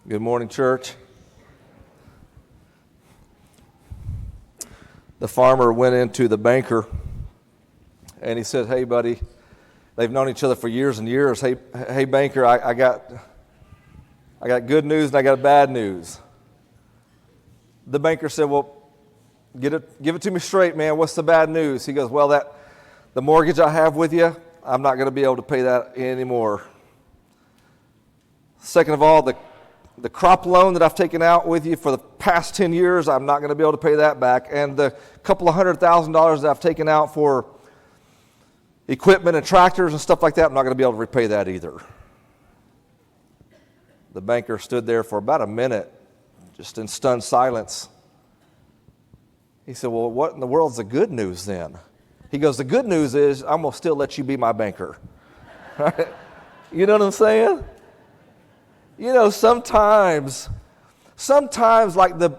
Good morning, church. The farmer went into the banker and he said, "Hey, buddy," they've known each other for years and years. Hey, banker, I got good news and I got bad news." The banker said, "Well, give it to me straight, man. What's the bad news?" He goes, "Well, the mortgage I have with you, I'm not going to be able to pay that anymore. Second of all, the crop loan that I've taken out with you for the past 10 years, I'm not going to be able to pay that back. And the couple of $100,000 that I've taken out for equipment and tractors and stuff like that, I'm not going to be able to repay that either." The banker stood there for about a minute, just in stunned silence. He said, "Well, what in the world's the good news then?" He goes, "The good news is I'm going to still let you be my banker." Right? You know what I'm saying? You know, sometimes the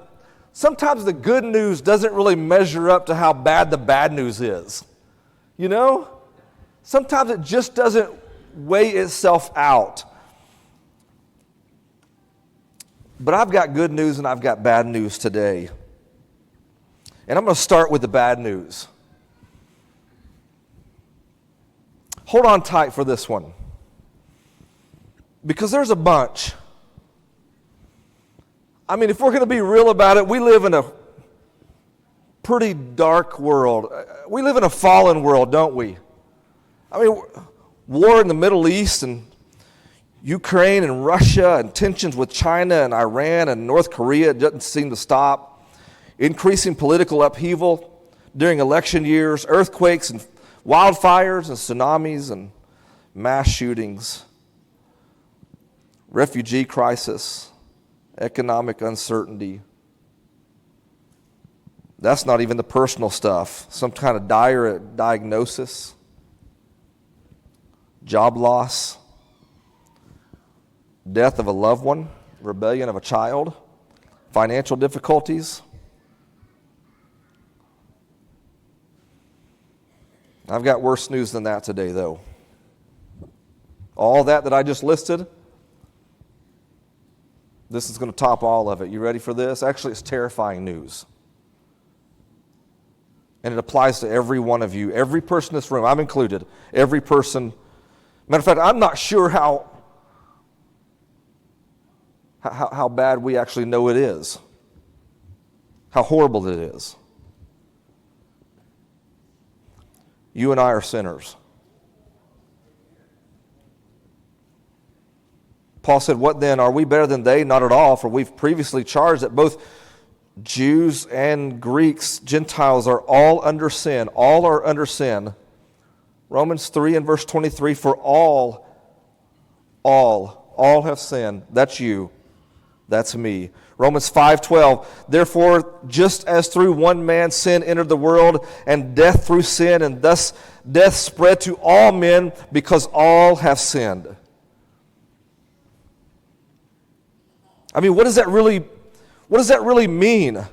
good news doesn't really measure up to how bad the bad news is. You know? Sometimes it just doesn't weigh itself out. But I've got good news and I've got bad news today. And I'm going to start with the bad news. Hold on tight for this one, because there's a bunch. I mean, if we're going to be real about it, we live in a pretty dark world. We live in a fallen world, don't we? I mean, war in the Middle East and Ukraine and Russia and tensions with China and Iran and North Korea doesn't seem to stop. Increasing political upheaval during election years, earthquakes and wildfires and tsunamis and mass shootings. Refugee crisis, economic uncertainty. That's not even the personal stuff. Some kind of dire diagnosis, job loss, death of a loved one, rebellion of a child, financial difficulties. I've got worse news than that today, though. All that I just listed, this is going to top all of it. You ready for this? Actually, it's terrifying news. And it applies to every one of you, every person in this room. I'm included. Every person. Matter of fact, I'm not sure how bad we actually know it is. How horrible it is. You and I are sinners. Paul said, "What then? Are we better than they? Not at all, for we've previously charged that both Jews and Greeks, Gentiles, are all under sin." All are under sin. Romans 3 and verse 23, "For all have sinned." That's you. That's me. Romans 5:12, "Therefore, just as through one man sin entered the world, and death through sin, and thus death spread to all men because all have sinned." I mean, what does that really mean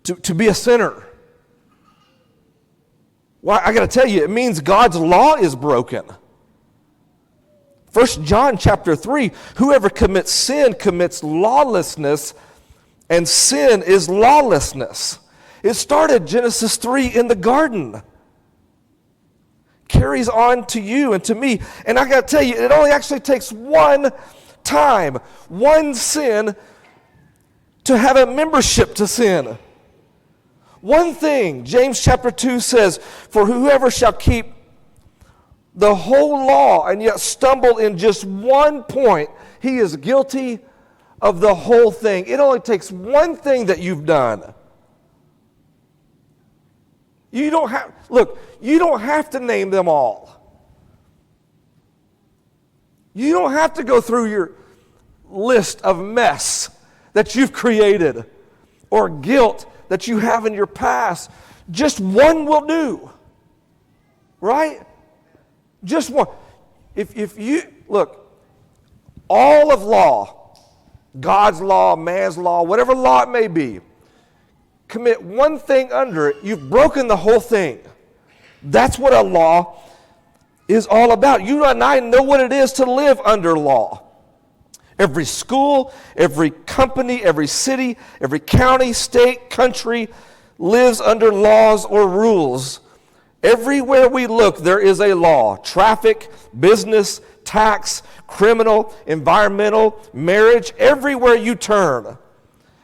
to be a sinner? Well, I got to tell you, it means God's law is broken. 1 John chapter 3, "Whoever commits sin commits lawlessness, and sin is lawlessness." It started Genesis 3 in the garden. Carries on to you and to me. And I got to tell you, it only actually takes one time, one sin, to have a membership to sin. One thing, James chapter 2 says, "For whoever shall keep the whole law and yet stumble in just one point, he is guilty of the whole thing." It only takes one thing that you've done. You don't have to name them all. You don't have to go through your list of mess that you've created or guilt that you have in your past. Just one will do. Right? Just one. If you, look, all of law, God's law, man's law, whatever law it may be, commit one thing under it, you've broken the whole thing. That's what a law is all about. You and I know what it is to live under law. Every school, every company, every city, every county, state, country lives under laws or rules. Everywhere we look, there is a law. Traffic, business, tax, criminal, environmental, marriage, everywhere you turn.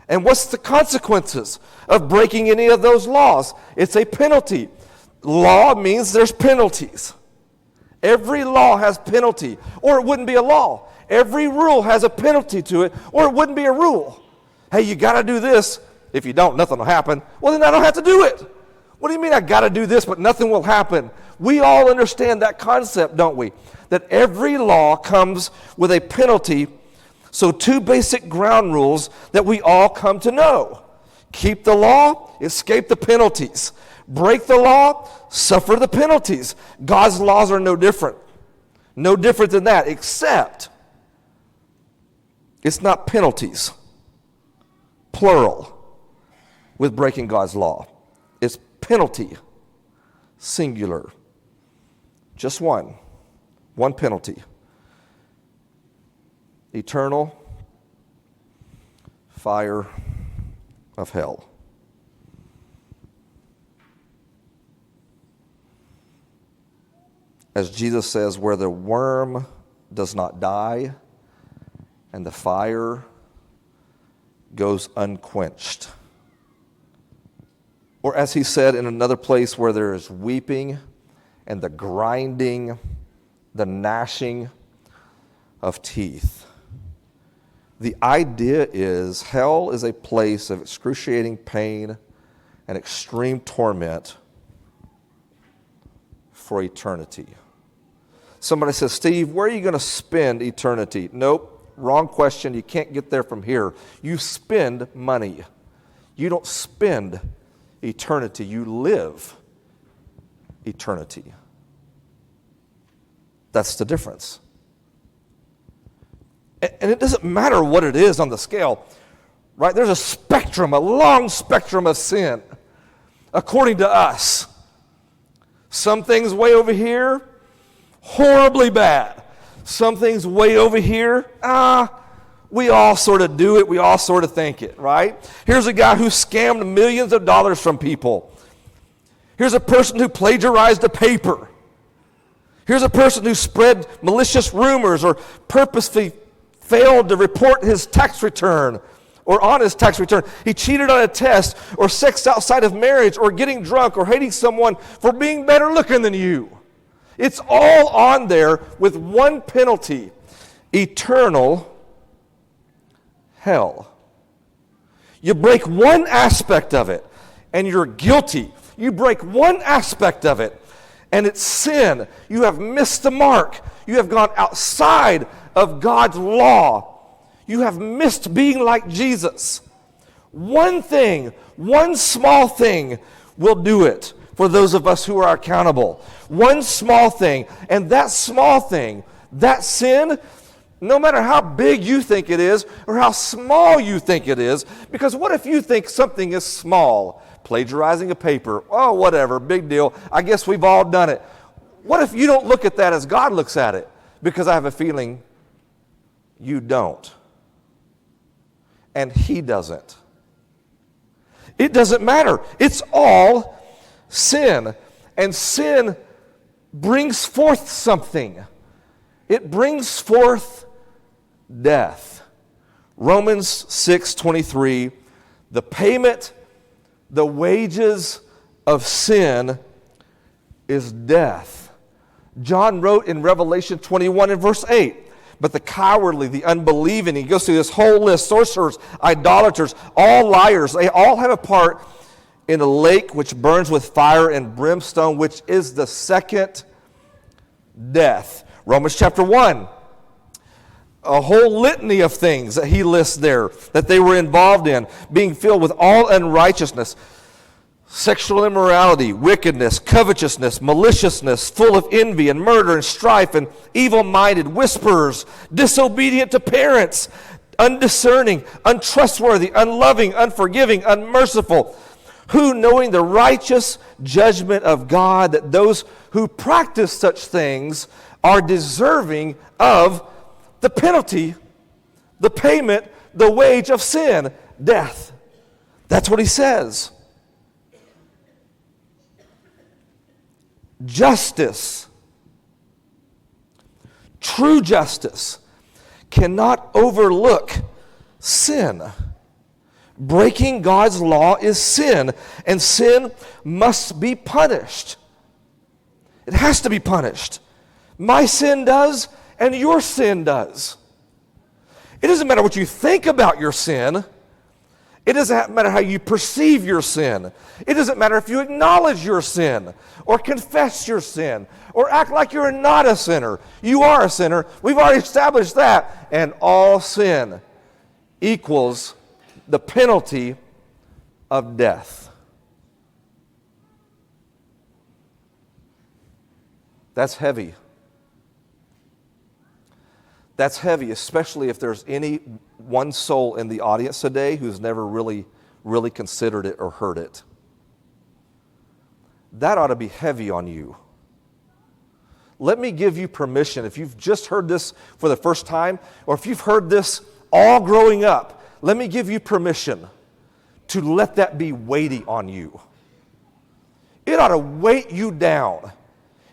And what's the consequences of breaking any of those laws? It's a penalty. Law means there's penalties. Every law has penalty, or it wouldn't be a law. Every rule has a penalty to it, or it wouldn't be a rule. Hey, you got to do this. If you don't, nothing will happen. Well, then I don't have to do it. What do you mean I got to do this, but nothing will happen? We all understand that concept, don't we? That every law comes with a penalty. So 2 basic ground rules that we all come to know. Keep the law, escape the penalties. Break the law, suffer the penalties. God's laws are no different. No different than that, except it's not penalties, plural, with breaking God's law. It's penalty, singular. Just one penalty. Eternal fire of hell. As Jesus says, where the worm does not die and the fire goes unquenched. Or as he said in another place, where there is weeping and the grinding, the gnashing of teeth. The idea is hell is a place of excruciating pain and extreme torment for eternity. Somebody says, Steve, where are you going to spend eternity? Nope, wrong question. You can't get there from here. You spend money. You don't spend eternity. You live eternity. That's the difference. And it doesn't matter what it is on the scale, right? There's a spectrum, a long spectrum of sin, according to us. Some things way over here, horribly bad. Some things way over here, we all sort of do it. We all sort of think it, right? Here's a guy who scammed millions of dollars from people. Here's a person who plagiarized a paper. Here's a person who spread malicious rumors or purposely failed to report his tax return or on his tax return. He cheated on a test or sex outside of marriage or getting drunk or hating someone for being better looking than you. It's all on there with one penalty: eternal hell. You break one aspect of it and you're guilty. You break one aspect of it and it's sin. You have missed the mark. You have gone outside of God's law. You have missed being like Jesus. One thing, one small thing will do it for those of us who are accountable. One small thing, and that small thing, that sin, no matter how big you think it is or how small you think it is, because what if you think something is small? Plagiarizing a paper, oh, whatever, big deal. I guess we've all done it. What if you don't look at that as God looks at it? Because I have a feeling you don't. And He doesn't. It doesn't matter. It's all sin. And sin brings forth something. It brings forth death. Romans 6:23, the payment, the wages of sin is death. John wrote in Revelation 21 and verse 8, but the cowardly, the unbelieving, he goes through this whole list: sorcerers, idolaters, all liars, they all have a part in a lake which burns with fire and brimstone, which is the second death. Romans chapter 1, a whole litany of things that he lists there that they were involved in: being filled with all unrighteousness, sexual immorality, wickedness, covetousness, maliciousness, full of envy and murder and strife, and evil-minded, whisperers, disobedient to parents, undiscerning, untrustworthy, unloving, unforgiving, unmerciful, who, knowing the righteous judgment of God, that those who practice such things are deserving of the penalty The payment, the wage of sin, death. That's what he says. Justice, true justice, cannot overlook sin. Breaking God's law is sin, and sin must be punished. It has to be punished. My sin does, and your sin does. It doesn't matter what you think about your sin. It doesn't matter how you perceive your sin. It doesn't matter if you acknowledge your sin or confess your sin or act like you're not a sinner. You are a sinner. We've already established that. And all sin equals the penalty of death. That's heavy. That's heavy, especially if there's any one soul in the audience today who's never really considered it or heard it. That ought to be heavy on you. Let me give you permission, if you've just heard this for the first time, or if you've heard this all growing up, let me give you permission to let that be weighty on you. It ought to weight you down.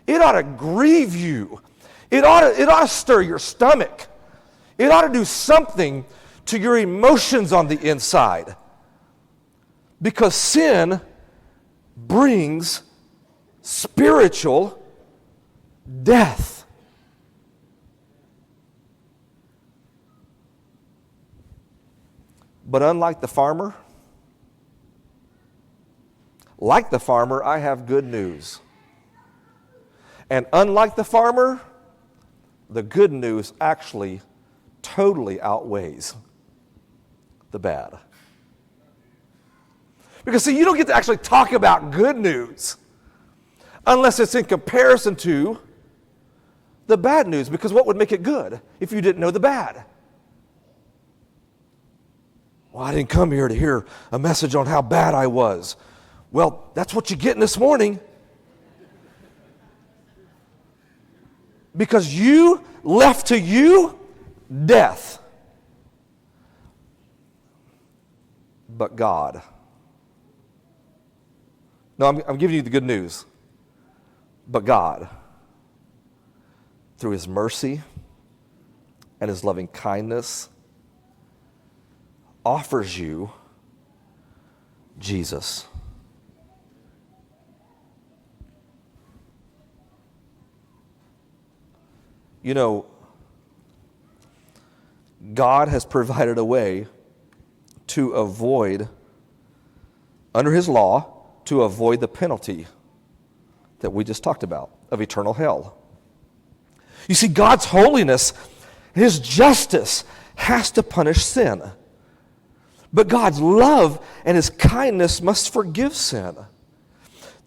It ought to grieve you. It ought to stir your stomach. It ought to do something to your emotions on the inside. Because sin brings spiritual death. But unlike the farmer, I have good news. And unlike the farmer, the good news actually totally outweighs the bad. Because see, you don't get to actually talk about good news unless it's in comparison to the bad news. Because what would make it good if you didn't know the bad? Well, I didn't come here to hear a message on how bad I was. Well, that's what you're getting this morning. Because you, left to you, death. But God. No, I'm giving you the good news. But God, through His mercy and His loving kindness, offers you Jesus. You know, God has provided a way to avoid, under His law, to avoid the penalty that we just talked about of eternal hell. You see, God's holiness, His justice has to punish sin. But God's love and His kindness must forgive sin.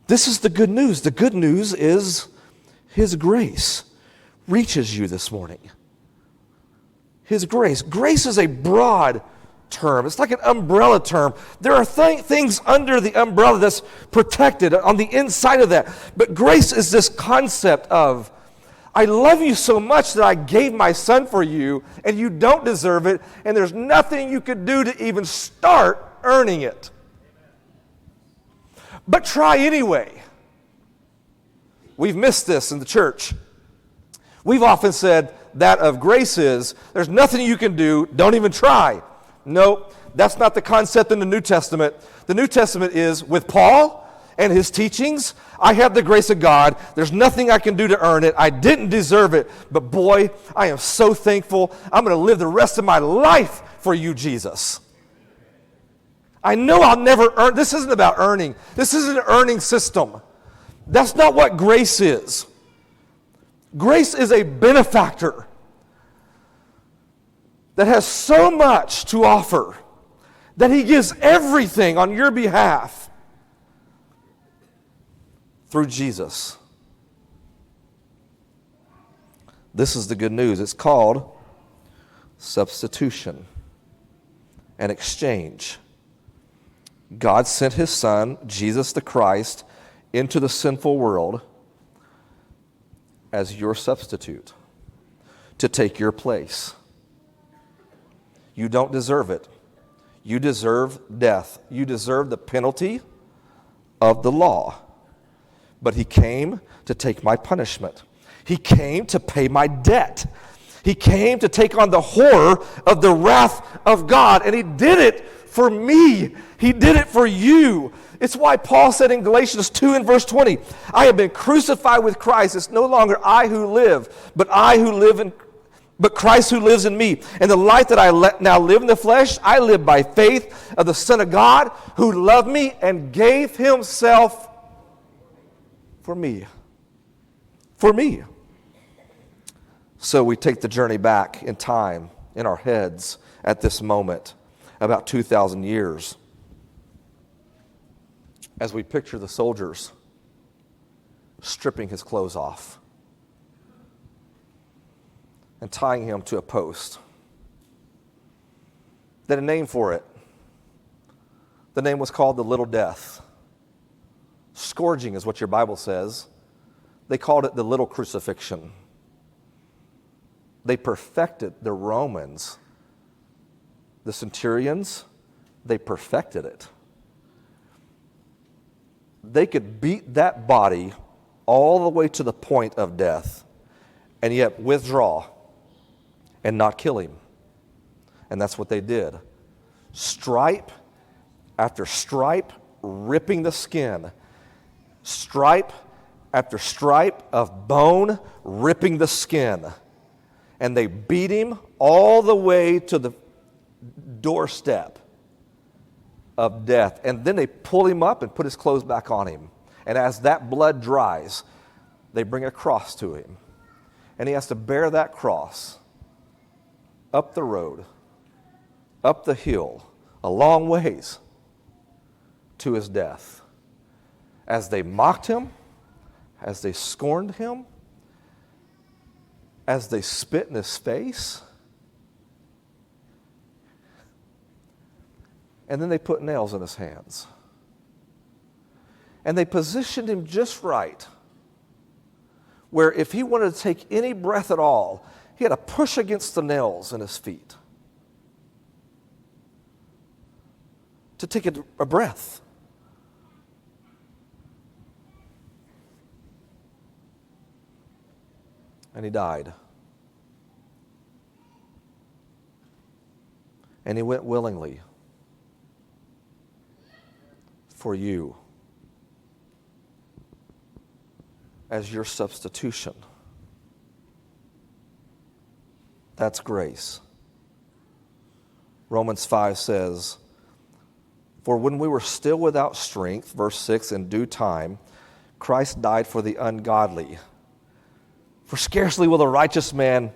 This is the good news. The good news is His grace reaches you this morning. His grace. Grace is a broad term. It's like an umbrella term. There are things under the umbrella that's protected on the inside of that. But grace is this concept of, I love you so much that I gave my son for you, and you don't deserve it, and there's nothing you could do to even start earning it. But try anyway. We've missed this in the church. We've often said that of grace is, there's nothing you can do, don't even try. No, that's not the concept in the New Testament. The New Testament is, with Paul and his teachings, I have the grace of God. There's nothing I can do to earn it. I didn't deserve it, but boy, I am so thankful. I'm going to live the rest of my life for you, Jesus. I know I'll never earn. This isn't about earning. This isn't an earning system. That's not what grace is. Grace is a benefactor that has so much to offer that He gives everything on your behalf through Jesus. This is the good news. It's called substitution and exchange. God sent His Son, Jesus the Christ, into the sinful world as your substitute to take your place. You don't deserve it. You deserve death. You deserve the penalty of the law. But he came to take my punishment. He came to pay my debt. He came to take on the horror of the wrath of God, and he did it for me. He did it for you. It's why Paul said in Galatians 2 and verse 20, I have been crucified with Christ. It's no longer I who live, but Christ who lives in me. And the life that I now live in the flesh, I live by faith of the Son of God who loved me and gave himself for me. For me. So we take the journey back in time, in our heads, at this moment, about 2,000 years, as we picture the soldiers stripping his clothes off and tying him to a post. They had a name for it. The name was called the Little Death. Scourging is what your Bible says. They called it the Little Crucifixion. They perfected the Romans. The centurions, they perfected it. They could beat that body all the way to the point of death and yet withdraw and not kill him. And that's what they did. Stripe after stripe, ripping the skin. Stripe after stripe of bone, ripping the skin. And they beat him all the way to the doorstep of death. And then they pull him up and put his clothes back on him. And as that blood dries, they bring a cross to him. And he has to bear that cross up the road, up the hill, a long ways to his death. As they mocked him, as they scorned him, as they spit in his face, and then they put nails in his hands. And they positioned him just right, where if he wanted to take any breath at all, he had to push against the nails in his feet to take a breath. And he died. And he went willingly for you as your substitution. That's grace. Romans 5 says, for when we were still without strength, verse 6, in due time, Christ died for the ungodly. For scarcely will a righteous man,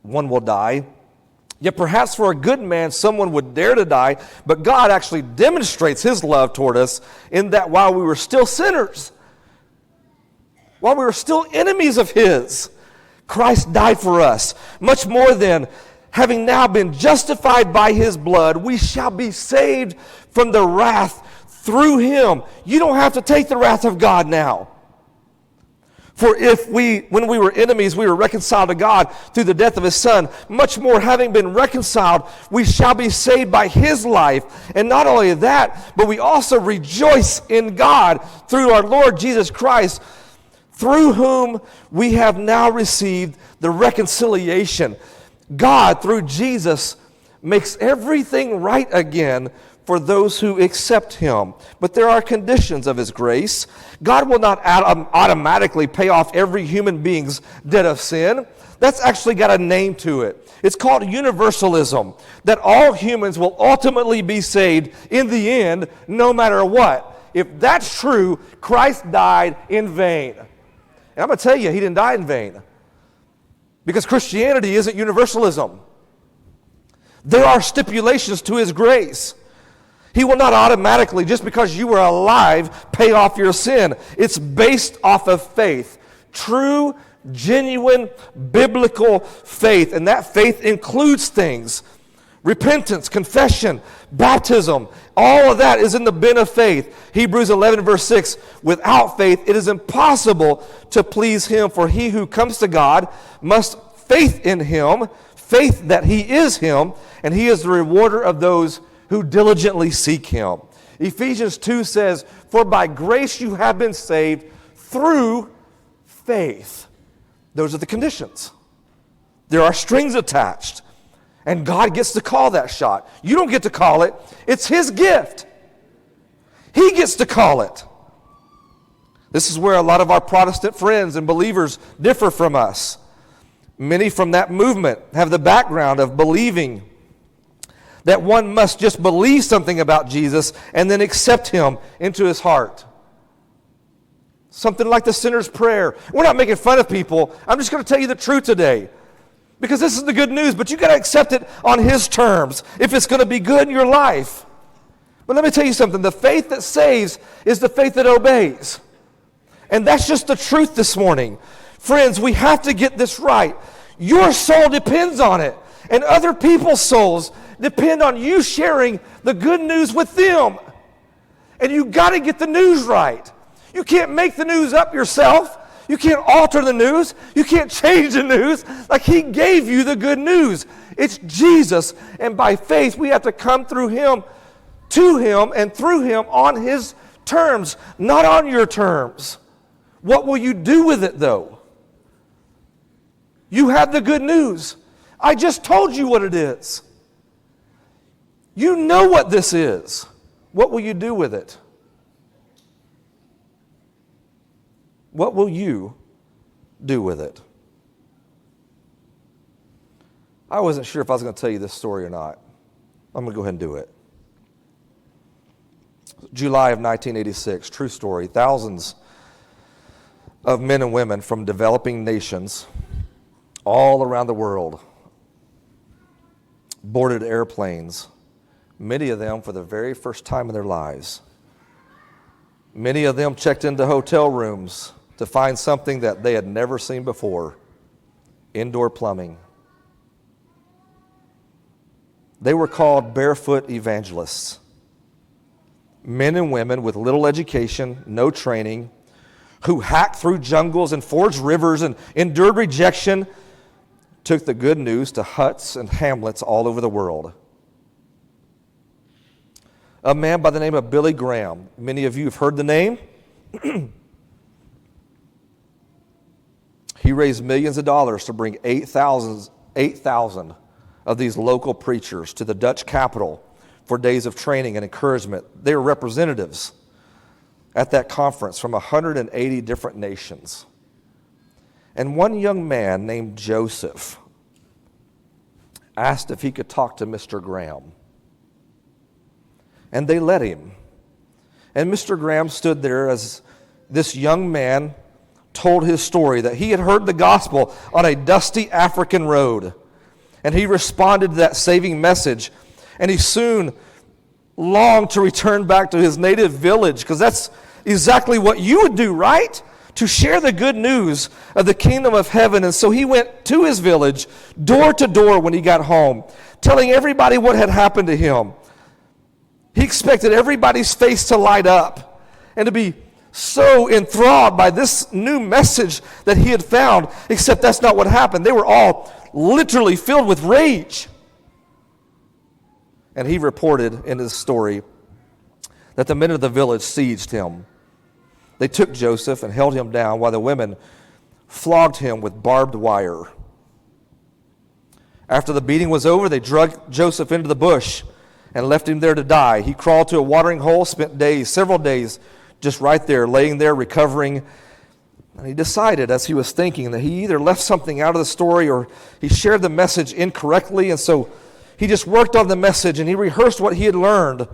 one will die. Yet perhaps for a good man, someone would dare to die. But God actually demonstrates his love toward us in that while we were still sinners, while we were still enemies of his, Christ died for us. Much more than, having now been justified by his blood, we shall be saved from the wrath through him. You don't have to take the wrath of God now. For if when we were enemies, we were reconciled to God through the death of his Son, much more, having been reconciled, we shall be saved by his life. And not only that, but we also rejoice in God through our Lord Jesus Christ, through whom we have now received the reconciliation. God, through Jesus, makes everything right again for those who accept him. But there are conditions of his grace. God will not automatically pay off every human being's debt of sin. That's actually got a name to it. It's called universalism, that all humans will ultimately be saved in the end, no matter what. If that's true, Christ died in vain. And I'm going to tell you, he didn't die in vain. Because Christianity isn't universalism. There are stipulations to his grace. He will not automatically, just because you were alive, pay off your sin. It's based off of faith. True, genuine, biblical faith. And that faith includes things. Repentance, confession, baptism. All of that is in the bin of faith. Hebrews 11 verse 6. Without faith, it is impossible to please him. For he who comes to God must faith in him. faith that he is him, and he is the rewarder of those who diligently seek him. Ephesians 2 says, for by grace you have been saved through faith. Those are the conditions. There are strings attached, and God gets to call that shot. You don't get to call it. It's his gift. He gets to call it. This is where a lot of our Protestant friends and believers differ from us. Many from that movement have the background of believing that one must just believe something about Jesus and then accept him into his heart. Something like the sinner's prayer. We're not making fun of people. I'm just going to tell you the truth today, because this is the good news, but you got to accept it on his terms if it's going to be good in your life. But let me tell you something. The faith that saves is the faith that obeys. And that's just the truth this morning. Friends, we have to get this right. Your soul depends on it, and other people's souls depend on you sharing the good news with them. And you got to get the news right. You can't make the news up yourself. You can't alter the news. You can't change the news. Like he gave you the good news. It's Jesus, and by faith we have to come through him, to him, and through him on his terms, not on your terms. What will you do with it, though? You have the good news. I just told you what it is. You know what this is. What will you do with it? What will you do with it? I wasn't sure if I was going to tell you this story or not. I'm going to go ahead and do it. July of 1986, true story. Thousands of men and women from developing nations all around the world boarded airplanes, many of them for the very first time in their lives. Many of them checked into hotel rooms to find something that they had never seen before: indoor plumbing. They were called barefoot evangelists. Men and women with little education, no training, who hacked through jungles and forged rivers and endured rejection, took the good news to huts and hamlets all over the world. A man by the name of Billy Graham. Many of you have heard the name. He raised millions of dollars to bring 8,000 of these local preachers to the Dutch capital for days of training and encouragement. They were representatives at that conference from 180 different nations. And one young man named Joseph asked if he could talk to Mr. Graham. And they let him. And Mr. Graham stood there as this young man told his story, that he had heard the gospel on a dusty African road. And he responded to that saving message. And he soon longed to return back to his native village, because that's exactly what you would do, right? To share the good news of the kingdom of heaven. And so he went to his village, door to door when he got home, telling everybody what had happened to him. He expected everybody's face to light up and to be so enthralled by this new message that he had found, except that's not what happened. They were all literally filled with rage. And he reported in his story that the men of the village sieged him. They took Joseph and held him down while the women flogged him with barbed wire. After the beating was over, they dragged Joseph into the bush and left him there to die. He crawled to a watering hole, spent days, several days, just right there, laying there, recovering. And he decided, as he was thinking, that he either left something out of the story or he shared the message incorrectly. And so he just worked on the message and he rehearsed what he had learned.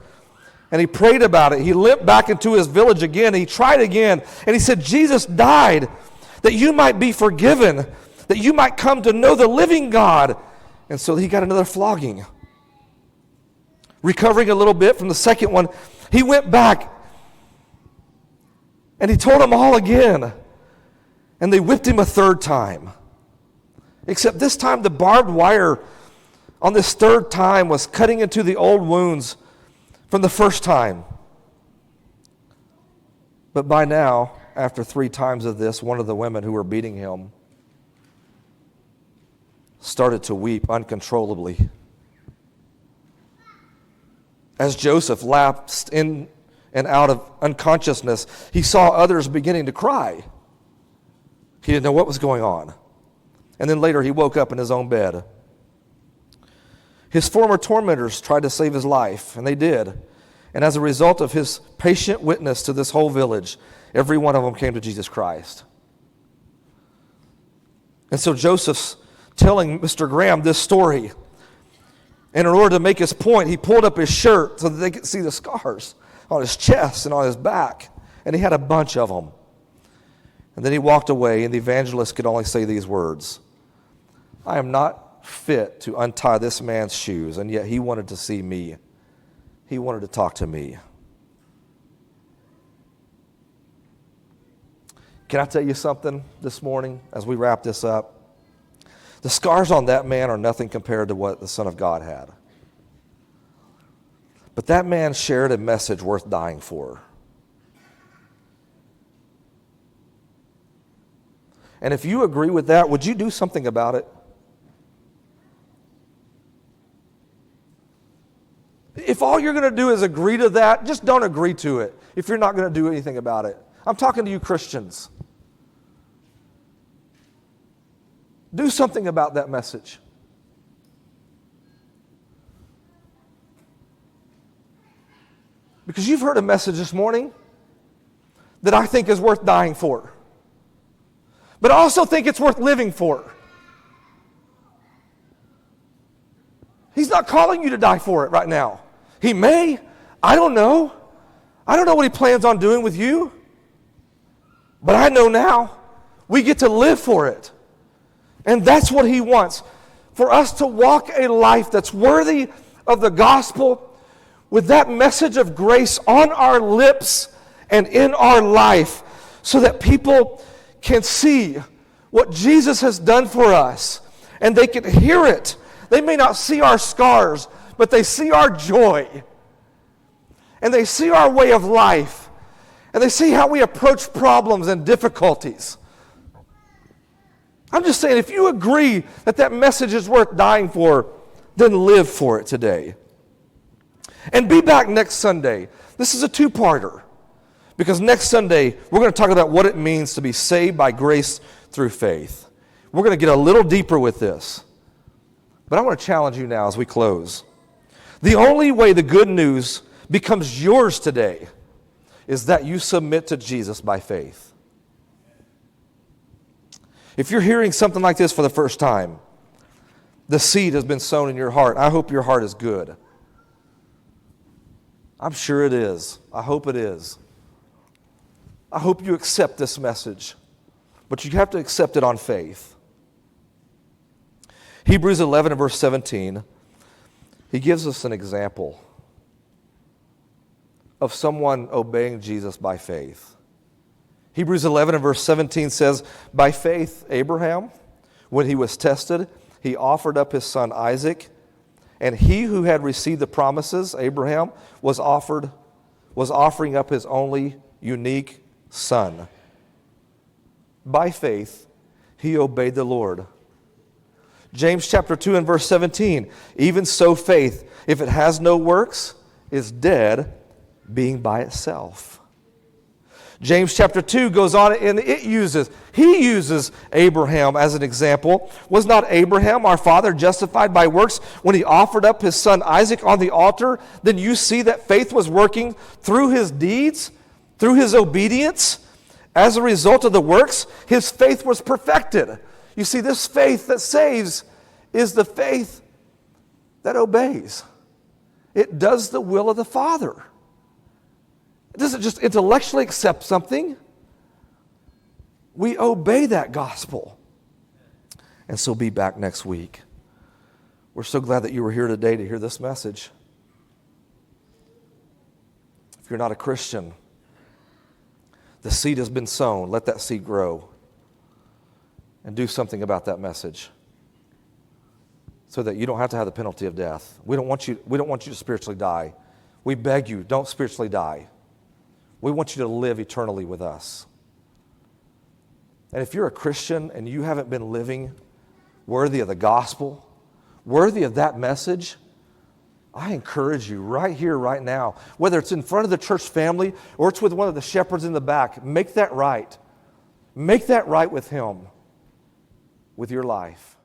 And he prayed about it. He limped back into his village again. He tried again. And he said, Jesus died that you might be forgiven, that you might come to know the living God. And so he got another flogging. Recovering a little bit from the second one, he went back and he told them all again. And they whipped him a third time. Except this time the barbed wire on this third time was cutting into the old wounds from the first time. But by now, after 3 times of this, one of the women who were beating him started to weep uncontrollably. As Joseph lapsed in and out of unconsciousness, he saw others beginning to cry. He didn't know what was going on. And then later he woke up in his own bed. His former tormentors tried to save his life, and they did. And as a result of his patient witness to this whole village, every one of them came to Jesus Christ. And so Joseph's telling Mr. Graham this story. And in order to make his point, he pulled up his shirt so that they could see the scars on his chest and on his back. And he had a bunch of them. And then he walked away, and the evangelist could only say these words: I am not fit to untie this man's shoes, and yet he wanted to see me. He wanted to talk to me. Can I tell you something this morning as we wrap this up? The scars on that man are nothing compared to what the Son of God had. But that man shared a message worth dying for. And if you agree with that, would you do something about it? If all you're going to do is agree to that, just don't agree to it if you're not going to do anything about it. I'm talking to you Christians. Do something about that message. Because you've heard a message this morning that I think is worth dying for. But I also think it's worth living for. He's not calling you to die for it right now. He may. I don't know. I don't know what he plans on doing with you. But I know now we get to live for it. And that's what he wants. For us to walk a life that's worthy of the gospel with that message of grace on our lips and in our life so that people can see what Jesus has done for us and they can hear it. They may not see our scars, but they see our joy. And they see our way of life. And they see how we approach problems and difficulties. I'm just saying, if you agree that that message is worth dying for, then live for it today. And be back next Sunday. This is a two-parter. Because next Sunday, we're going to talk about what it means to be saved by grace through faith. We're going to get a little deeper with this. But I want to challenge you now as we close. The only way the good news becomes yours today is that you submit to Jesus by faith. If you're hearing something like this for the first time, the seed has been sown in your heart. I hope your heart is good. I'm sure it is. I hope it is. I hope you accept this message, but you have to accept it on faith. Hebrews 11 and verse 17, he gives us an example of someone obeying Jesus by faith. Hebrews 11 and verse 17 says, by faith Abraham, when he was tested, he offered up his son Isaac, and he who had received the promises, Abraham, was offering up his only unique son. By faith, he obeyed the Lord. James chapter 2 and verse 17, even so faith, if it has no works, is dead, being by itself. James chapter 2 goes on and he uses Abraham as an example. Was not Abraham, our father, justified by works when he offered up his son Isaac on the altar? Then you see that faith was working through his deeds, through his obedience. As a result of the works, his faith was perfected. You see, this faith that saves is the faith that obeys. It does the will of the Father. It doesn't just intellectually accept something. We obey that gospel. And so be back next week. We're so glad that you were here today to hear this message. If you're not a Christian, the seed has been sown. Let that seed grow. And do something about that message so that you don't have to have the penalty of death. We don't want you to spiritually die. We beg you, don't spiritually die. We want you to live eternally with us. And if you're a Christian and you haven't been living worthy of the gospel, worthy of that message, I encourage you right here, right now, whether it's in front of the church family or it's with one of the shepherds in the back, make that right. Make that right with Him, with your life.